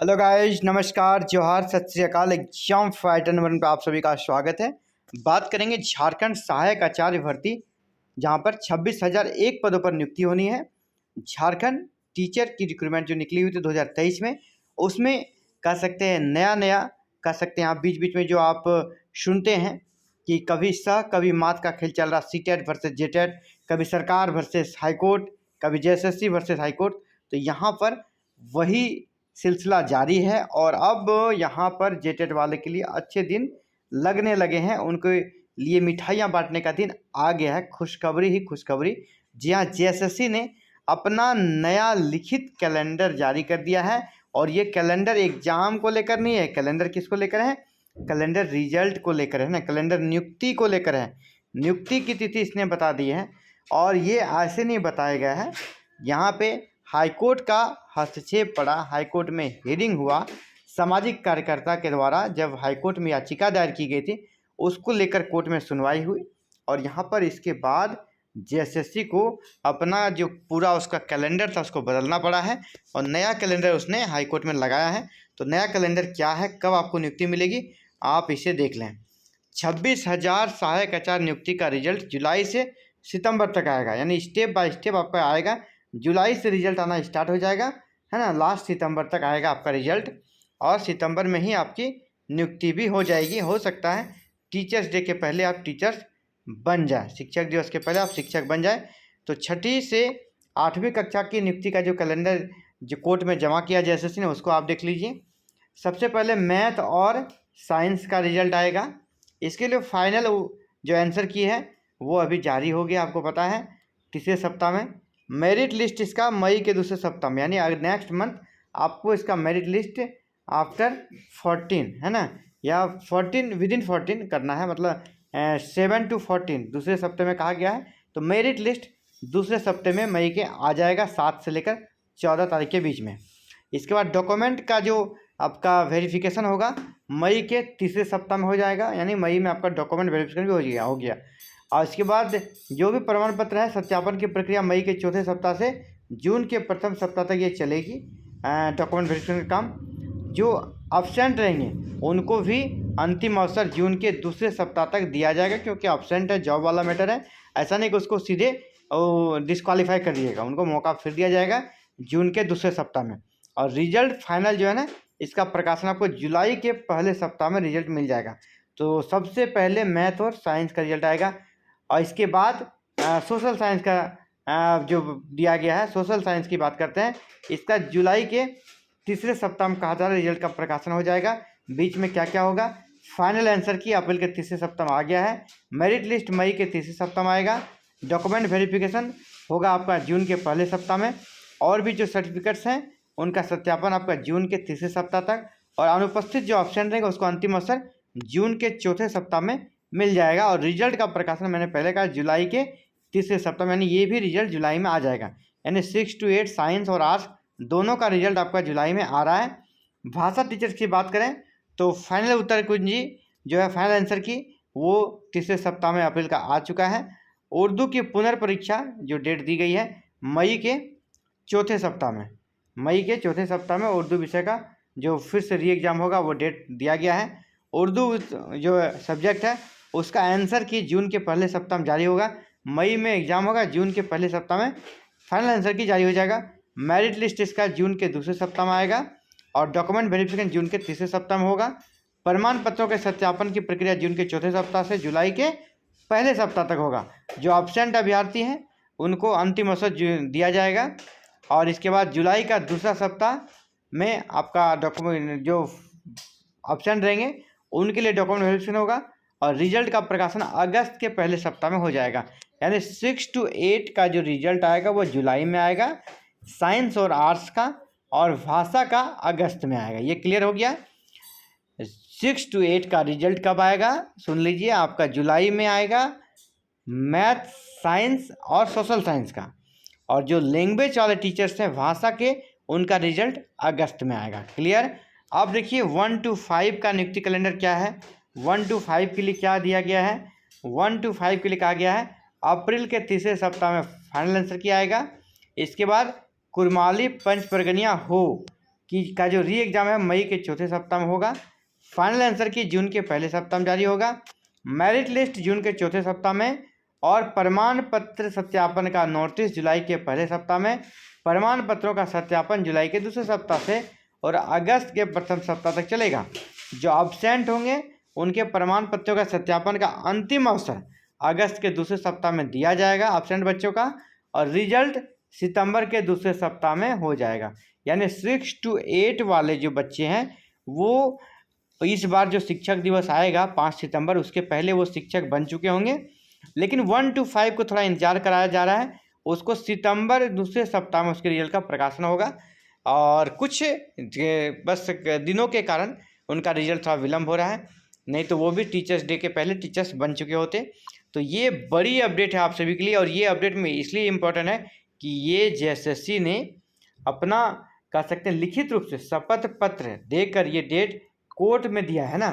Hello guys, नमस्कार, जोहार, सत श्री अकाल। एग्जाम फाइटर नंबर पर आप सभी का स्वागत है। बात करेंगे झारखंड सहायक आचार्य भर्ती, जहां पर 26,001 पदों पर नियुक्ति होनी है। झारखंड टीचर की रिक्रूटमेंट जो निकली हुई थी 2023 में, उसमें कह सकते हैं नया कह सकते हैं आप बीच बीच में जो आप सुनते हैं कि कभी सह कभी मात का खेल चल रहा, सीटेट वर्सेस जेटेट, कभी सरकार वर्सेस हाईकोर्ट, कभी जेएसएससी वर्सेस हाईकोर्ट। तो यहाँ पर वही सिलसिला जारी है और अब यहाँ पर जेटेट वाले के लिए अच्छे दिन लगने लगे हैं। उनके लिए मिठाइयाँ बांटने का दिन आ गया है। खुशखबरी ही खुशखबरी। जी हाँ, जेएसएससी ने अपना नया लिखित कैलेंडर जारी कर दिया है और ये कैलेंडर एग्जाम को लेकर नहीं है। कैलेंडर किसको लेकर है? कैलेंडर रिजल्ट को लेकर है ना, कैलेंडर नियुक्ति को लेकर है। नियुक्ति की तिथि इसने बता दी है और ये ऐसे नहीं बताया गया है। यहाँ पे हाईकोर्ट का हस्तक्षेप पड़ा। हाईकोर्ट में हियरिंग हुआ सामाजिक कार्यकर्ता के द्वारा। जब हाईकोर्ट में याचिका दायर की गई थी, उसको लेकर कोर्ट में सुनवाई हुई और यहाँ पर इसके बाद जेएसएससी को अपना जो पूरा उसका कैलेंडर था उसको बदलना पड़ा है और नया कैलेंडर उसने हाईकोर्ट में लगाया है। तो नया कैलेंडर क्या है, कब आपको नियुक्ति मिलेगी, आप इसे देख लें। 26,000 सहायक आचार्य नियुक्ति का रिजल्ट जुलाई से सितंबर तक आएगा, यानी स्टेप बाय स्टेप आपका आएगा। जुलाई से रिजल्ट आना स्टार्ट हो जाएगा, है ना। लास्ट सितंबर तक आएगा आपका रिजल्ट और सितंबर में ही आपकी नियुक्ति भी हो जाएगी। हो सकता है टीचर्स डे के पहले आप टीचर्स बन जाए, शिक्षक दिवस के पहले आप शिक्षक बन जाए। तो 6ठी से 8वीं कक्षा की नियुक्ति का जो कैलेंडर जो कोर्ट में जमा किया जेएसएससी ने, उसको आप देख लीजिए। सबसे पहले मैथ और साइंस का रिजल्ट आएगा। इसके लिए फाइनल जो आंसर की है वो अभी जारी हो गया, आपको पता है, तीसरे सप्ताह में। मेरिट लिस्ट इसका मई के दूसरे सप्ताह में, यानी नेक्स्ट मंथ आपको इसका मेरिट लिस्ट आफ्टर 14, है ना, या 14 विदिन 14 करना है, मतलब 7 to 14 दूसरे सप्ताह में कहा गया है। तो मेरिट लिस्ट दूसरे सप्ताह में मई के आ जाएगा, 7 से लेकर 14 तारीख के बीच में। इसके बाद डॉक्यूमेंट का जो आपका वेरिफिकेशन होगा मई के तीसरे सप्ताह में हो जाएगा, यानी मई में आपका डॉक्यूमेंट वेरिफिकेशन भी हो गया। और इसके बाद जो भी प्रमाण पत्र है, सत्यापन की प्रक्रिया मई के चौथे सप्ताह से जून के प्रथम सप्ताह तक ये चलेगी। डॉक्यूमेंट वेरिफिकेशन का काम, जो अब्सेंट रहेंगे उनको भी अंतिम अवसर जून के दूसरे सप्ताह तक दिया जाएगा, क्योंकि अब्सेंट है, जॉब वाला मैटर है। ऐसा नहीं कि उसको सीधे डिस्क्वालीफाई कर दिएगा, उनको मौका फिर दिया जाएगा जून के दूसरे सप्ताह में। और रिजल्ट फाइनल जो है ना, इसका प्रकाशन आपको जुलाई के पहले सप्ताह में रिजल्ट मिल जाएगा। तो सबसे पहले मैथ और साइंस का रिजल्ट आएगा और इसके बाद सोशल साइंस का जो दिया गया है, सोशल साइंस की बात करते हैं, इसका जुलाई के तीसरे सप्ताह में कहा जा रहा है रिजल्ट का प्रकाशन हो जाएगा। बीच में क्या क्या होगा, फाइनल आंसर की अप्रैल के तीसरे सप्ताह में आ गया है। मेरिट लिस्ट मई के तीसरे सप्ताह में आएगा। डॉक्यूमेंट वेरिफिकेशन होगा आपका जून के पहले सप्ताह में, और भी जो सर्टिफिकेट्स हैं उनका सत्यापन आपका जून के तीसरे सप्ताह तक, और अनुपस्थित जो ऑप्शन रहेगा उसको अंतिम अवसर जून के चौथे सप्ताह में मिल जाएगा। और रिजल्ट का प्रकाशन मैंने पहले कहा जुलाई के तीसरे सप्ताह में, यानी ये भी रिजल्ट जुलाई में आ जाएगा। यानी 6 to 8 साइंस और आर्ट्स दोनों का रिजल्ट आपका जुलाई में आ रहा है। भाषा टीचर्स की बात करें तो फाइनल उत्तर कुंजी जो है फाइनल आंसर की, वो तीसरे सप्ताह में अप्रैल का आ चुका है। उर्दू की पुनर्परीक्षा जो डेट दी गई है मई के चौथे सप्ताह में, मई के चौथे सप्ताह में उर्दू विषय का जो फिर से री एग्ज़ाम होगा वो डेट दिया गया है। उर्दू जो सब्जेक्ट है उसका आंसर की जून के पहले सप्ताह में जारी होगा। मई में एग्ज़ाम होगा, जून के पहले सप्ताह में फाइनल आंसर की जारी हो जाएगा। मेरिट लिस्ट इसका जून के दूसरे सप्ताह में आएगा और डॉक्यूमेंट वेरिफिकेशन जून के तीसरे सप्ताह में होगा। प्रमाण पत्रों के सत्यापन की प्रक्रिया जून के चौथे सप्ताह से जुलाई के पहले सप्ताह तक होगा। जो एब्सेंट अभ्यर्थी हैं उनको अंतिम अवसर दिया जाएगा। और इसके बाद जुलाई का दूसरा सप्ताह में आपका डॉक्यूमेंट जो एब्सेंट रहेंगे उनके लिए डॉक्यूमेंट वेरिफिकेशन होगा और रिजल्ट का प्रकाशन अगस्त के पहले सप्ताह में हो जाएगा। यानी 6 to 8 का जो रिजल्ट आएगा वो जुलाई में आएगा, साइंस और आर्ट्स का, और भाषा का अगस्त में आएगा। ये क्लियर हो गया। 6 to 8 का रिजल्ट कब आएगा, सुन लीजिए, आपका जुलाई में आएगा मैथ, साइंस और सोशल साइंस का, और जो लैंग्वेज वाले टीचर्स हैं भाषा के, उनका रिजल्ट अगस्त में आएगा। क्लियर। अब देखिए 1 to 5 का नियुक्ति कैलेंडर क्या है। 1 to 5 के लिए क्या दिया गया है, 1 to 5 के लिए कहा गया है अप्रैल के तीसरे सप्ताह में फाइनल आंसर किया आएगा। इसके बाद कुरमाली पंच परगनिया हो की का जो री एग्ज़ाम है मई के चौथे सप्ताह में होगा। फाइनल आंसर की जून के पहले सप्ताह में जारी होगा। मेरिट लिस्ट जून के चौथे सप्ताह में और प्रमाण पत्र सत्यापन का नोटिस जुलाई के पहले सप्ताह में, प्रमाण पत्रों का सत्यापन जुलाई के दूसरे सप्ताह से और अगस्त के प्रथम सप्ताह तक चलेगा। जो अब्सेंट होंगे उनके प्रमाण पत्रों का सत्यापन का अंतिम अवसर अगस्त के दूसरे सप्ताह में दिया जाएगा अब्सेंट बच्चों का, और रिजल्ट सितंबर के दूसरे सप्ताह में हो जाएगा। यानी 6 to 8 वाले जो बच्चे हैं वो इस बार जो शिक्षक दिवस आएगा 5 सितंबर, उसके पहले वो शिक्षक बन चुके होंगे। लेकिन 1 to 5 को थोड़ा इंतजार कराया जा रहा है, उसको सितंबर दूसरे सप्ताह में उसके रिजल्ट का प्रकाशन होगा। और कुछ बस दिनों के कारण उनका रिजल्ट थोड़ा विलम्ब हो रहा है, नहीं तो वो भी टीचर्स डे के पहले टीचर्स बन चुके होते। तो ये बड़ी अपडेट है आप सभी के लिए, और ये अपडेट में इसलिए इम्पोर्टेंट है कि ये जेएसएससी ने अपना कह सकते हैं लिखित रूप से शपथ पत्र देकर ये डेट कोर्ट में दिया है ना।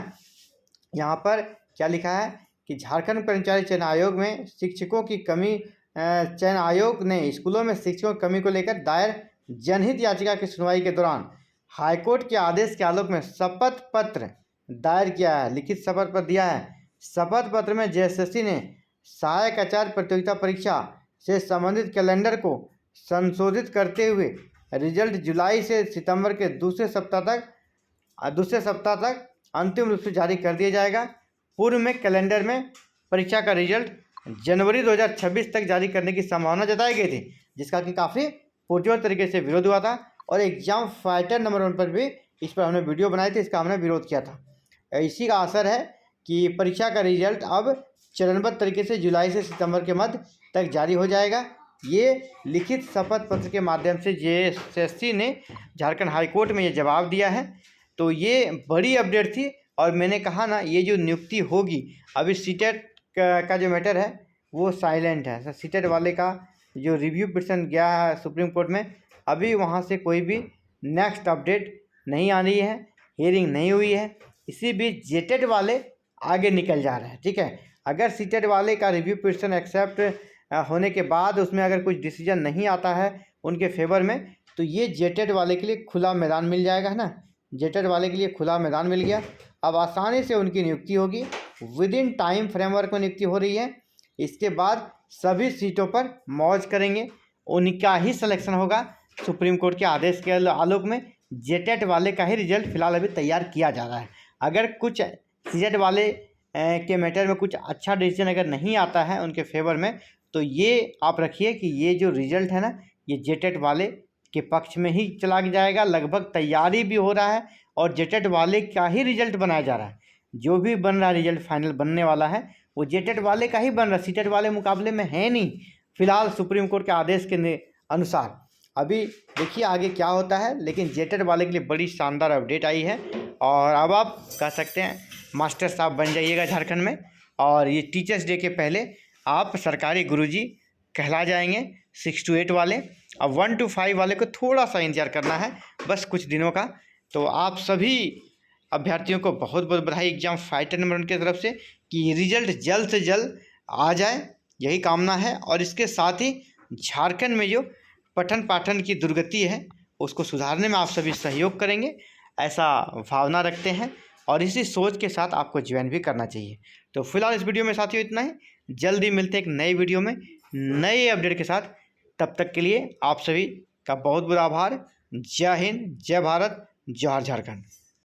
यहाँ पर क्या लिखा है कि झारखंड कर्मचारी चयन आयोग में शिक्षकों की कमी, चयन आयोग ने स्कूलों में शिक्षकों की कमी को लेकर दायर जनहित याचिका की सुनवाई के दौरान हाईकोर्ट के आदेश के आलोक में शपथ पत्र दायर किया है, लिखित शपथ पत्र दिया है। शपथ पत्र में जेएसएससी ने सहायक आचार्य प्रतियोगिता परीक्षा से संबंधित कैलेंडर को संशोधित करते हुए रिजल्ट जुलाई से सितंबर के दूसरे सप्ताह तक अंतिम रूप से जारी कर दिया जाएगा। पूर्व में कैलेंडर में परीक्षा का रिजल्ट जनवरी 2026 तक जारी करने की संभावना जताई गई थी, जिसका कि काफ़ी पुरजोर तरीके से विरोध हुआ था। और एग्जाम फाइटर नंबर 1 पर भी इस पर हमने वीडियो बनाई थी, इसका हमने विरोध किया था। इसी का असर है कि परीक्षा का रिजल्ट अब चरणबद्ध तरीके से जुलाई से सितंबर के मध्य तक जारी हो जाएगा। ये लिखित शपथ पत्र के माध्यम से जेएसएससी ने झारखंड हाईकोर्ट में ये जवाब दिया है। तो ये बड़ी अपडेट थी, और मैंने कहा ना ये जो नियुक्ति होगी, अभी सीटेट का जो मैटर है वो साइलेंट है। सीटेट वाले का जो रिव्यू पिटीशन गया है सुप्रीम कोर्ट में, अभी वहाँ से कोई भी नेक्स्ट अपडेट नहीं आ रही है, हियरिंग नहीं हुई है। इसी बीच जेटेट वाले आगे निकल जा रहे हैं। ठीक है, अगर सीटेट वाले का रिव्यू पिटीशन एक्सेप्ट होने के बाद उसमें अगर कुछ डिसीजन नहीं आता है उनके फेवर में, तो ये जेटेट वाले के लिए खुला मैदान मिल जाएगा, है ना। जेटेट वाले के लिए खुला मैदान मिल गया, अब आसानी से उनकी नियुक्ति होगी। विद इन टाइम फ्रेमवर्क में नियुक्ति हो रही है। इसके बाद सभी सीटों पर मौज करेंगे, उनका ही सिलेक्शन होगा। सुप्रीम कोर्ट के आदेश के आलोक में जेटेट वाले का ही रिजल्ट फिलहाल अभी तैयार किया जा रहा है। अगर कुछ सीटेट वाले के मैटर में कुछ अच्छा डिसीजन अगर नहीं आता है उनके फेवर में, तो ये आप रखिए कि ये जो रिजल्ट है ना, ये जेटेट वाले के पक्ष में ही चला जाएगा। लगभग तैयारी भी हो रहा है और जेटेट वाले का ही रिजल्ट बनाया जा रहा है। जो भी बन रहा है रिजल्ट फाइनल बनने वाला है वो जेटेट वाले का ही बन रहा है, सीटेट वाले मुकाबले में है नहीं फिलहाल सुप्रीम कोर्ट के आदेश के अनुसार। अभी देखिए आगे क्या होता है, लेकिन जेटेट वाले के लिए बड़ी शानदार अपडेट आई है। और अब आप कह सकते हैं मास्टर साहब बन जाइएगा झारखंड में, और ये टीचर्स डे के पहले आप सरकारी गुरुजी कहला जाएंगे 6 to 8 वाले। अब 1 to 5 वाले को थोड़ा सा इंतजार करना है, बस कुछ दिनों का। तो आप सभी अभ्यर्थियों को बहुत बहुत बधाई एग्जाम फाइटर नंबर 1 की तरफ से कि रिजल्ट जल्द से जल्द आ जाए, यही कामना है। और इसके साथ ही झारखंड में जो पठन पाठन की दुर्गति है उसको सुधारने में आप सभी सहयोग करेंगे, ऐसा भावना रखते हैं, और इसी सोच के साथ आपको ज्वाइन भी करना चाहिए। तो फिलहाल इस वीडियो में साथियों इतना ही, जल्दी मिलते हैं एक नई वीडियो में नए अपडेट के साथ। तब तक के लिए आप सभी का बहुत बहुत आभार। जय हिंद, जय भारत, जय झारखंड।